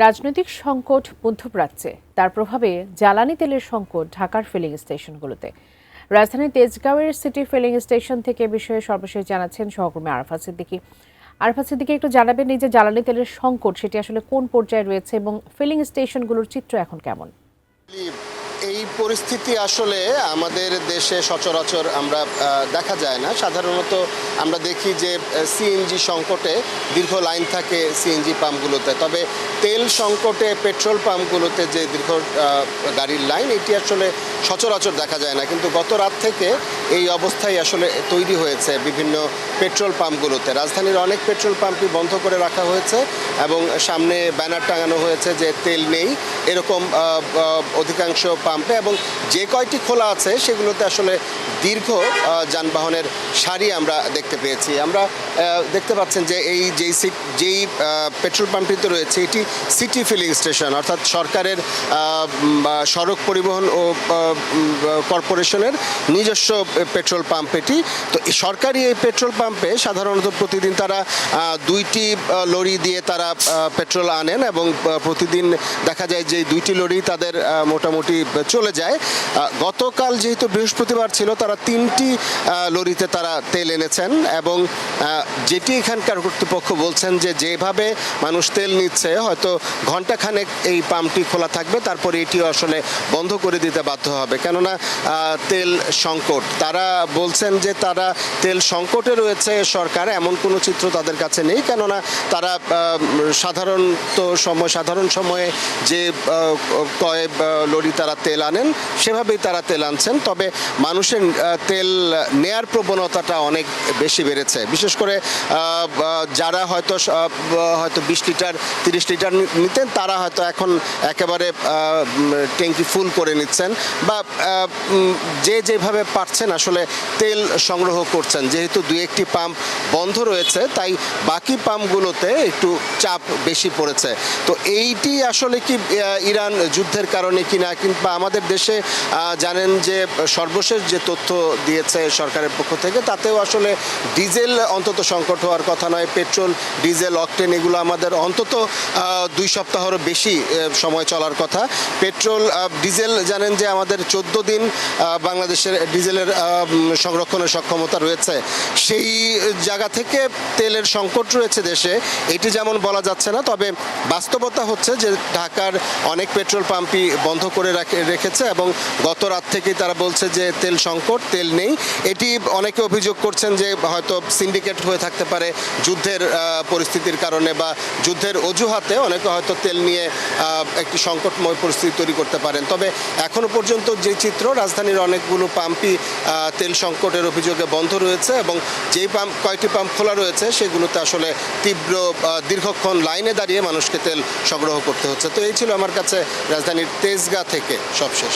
রাজনৈতিক সংকট মধ্যপ্রাচ্যে, তার প্রভাবে জ্বালানি তেলের সংকট ঢাকার ফিলিং স্টেশনগুলোতে। রাজধানীর তেজগাঁওয়ের সিটি ফিলিং স্টেশন থেকে বিষয়ে সর্বশেষ জানাচ্ছেন সহকর্মী আরাফাত সিদ্দিকী। আরাফাত সিদ্দিকী, একটু জানাবেন এই যে জ্বালানি তেলের সংকট, সেটি আসলে কোন পর্যায়ে রয়েছে এবং ফিলিং স্টেশনগুলোর চিত্র এখন কেমন? এই পরিস্থিতি আসলে আমাদের দেশে সচরাচর আমরা দেখা যায় না। সাধারণত আমরা দেখি যে সিএনজি সংকটে দীর্ঘ লাইন থাকে সিএনজি পাম্পগুলোতে, তবে তেল সংকটে পেট্রোল পাম্পগুলোতে যে দীর্ঘ গাড়ির লাইন, এটি আসলে সচরাচর দেখা যায় না। কিন্তু গত রাত থেকে এই অবস্থাই আসলে তৈরি হয়েছে বিভিন্ন পেট্রোল পাম্পগুলোতে। রাজধানীর অনেক পেট্রোল পাম্পই বন্ধ করে রাখা হয়েছে এবং সামনে ব্যানার টাঙানো হয়েছে যে তেল নেই, এরকম অধিকাংশ পাম্পে। এবং যে কয়টি খোলা আছে সেগুলোতে আসলে দীর্ঘ যানবাহনের সারি আমরা দেখতে পেয়েছি। আমরা দেখতে পাচ্ছেন যে যেই পেট্রোল পাম্পটিতে রয়েছে এটি সিটি ফিলিং স্টেশন, অর্থাৎ সরকারের সড়ক পরিবহন ও কর্পোরেশনের নিজস্ব পেট্রোল পাম্প এটি। তো সরকারি এই পেট্রোল পাম্পে সাধারণত প্রতিদিন তারা 2টি লরি দিয়ে তারা পেট্রোল আনেন এবং প্রতিদিন দেখা যায় যে 2টি লরি তাদের মোটামুটি চলে যায়। গতকাল যেহেতু বৃহস্পতিবার ছিল, তারা 3টি লরিতে তারা তেল এনেছেন এবং যেটি এখানকার কর্তৃপক্ষ বলছেন যে যেভাবে মানুষ তেল নিচ্ছে হয়তো ঘণ্টাখানেক এই পাম্পটি খোলা থাকবে, তারপরে এটিও আসলে বন্ধ করে দিতে বাধ্য হবে, কেননা তেল সংকট। তারা বলছেন যে তারা তেল সংকটে রয়েছে, সরকার এমন কোনো চিত্র তাদের কাছে নেই, কেননা তারা সাধারণ সময়ে যে কয় লরি তারা তেল আনেন সেভাবেই তারা তেল আনছেন। তবে মানুষের তেল নেয়ার প্রবণতাটা অনেক বেশি বেড়েছে, বিশেষ করে যারা হয়তো 20 লিটার 30 লিটার নিতেন তারা হয়তো এখন একেবারে ট্যাঙ্কি ফুল করে নিচ্ছেন, বা যেভাবে পারছেন আসলে তেল সংগ্রহ করছেন। যেহেতু 2-1টি পাম্প বন্ধ রয়েছে, তাই বাকি পাম্পগুলোতে একটু চাপ বেশি পড়েছে। তো এইটি আসলে কি ইরান যুদ্ধের কারণে কিনা, কিংবা আমাদের দেশে জানেন যে সর্বশেষ যে তথ্য দিয়েছে সরকারের পক্ষ থেকে তাতেও আসলে ডিজেল অন্তত সংকট হওয়ার কথা নয়। পেট্রোল, ডিজেল, অকটেন এগুলো আমাদের অন্তত 2 সপ্তাহেরও বেশি সময় চলার কথা। পেট্রোল, ডিজেল জানেন যে আমাদের 14 দিন বাংলাদেশের ডিজেলের সংরক্ষণের সক্ষমতা রয়েছে। সেই জায়গা থেকে তেলের সংকট রয়েছে দেশে, এটি যেমন বলা যাচ্ছে না। তবে বাস্তবতা হচ্ছে যে ঢাকার অনেক পেট্রোল পাম্পই বন্ধ করে রেখেছে এবং গত রাত থেকেই তারা বলছে যে তেল সংকট, তেল নেই। এটি অনেকে অভিযোগ করছেন যে হয়তো সিন্ডিকেট হয়ে থাকতে পারে যুদ্ধের পরিস্থিতির কারণে, বা যুদ্ধের অজুহাতে অনেকে হয়তো তেল নিয়ে একটি সংকটময় পরিস্থিতি তৈরি করতে পারেন। তবে এখনো পর্যন্ত যে চিত্র, রাজধানীর অনেকগুলো পাম্পই তেল সংকটের অভিযোগে বন্ধ রয়েছে এবং যেই কয়েকটি পাম্প খোলা রয়েছে সেগুলোতে আসলে দীর্ঘক্ষণ লাইনে দাঁড়িয়ে মানুষকে তেল সংগ্রহ করতে হচ্ছে। তো এই ছিল আমার কাছে রাজধানীর তেজগাঁ থেকে সবশেষ।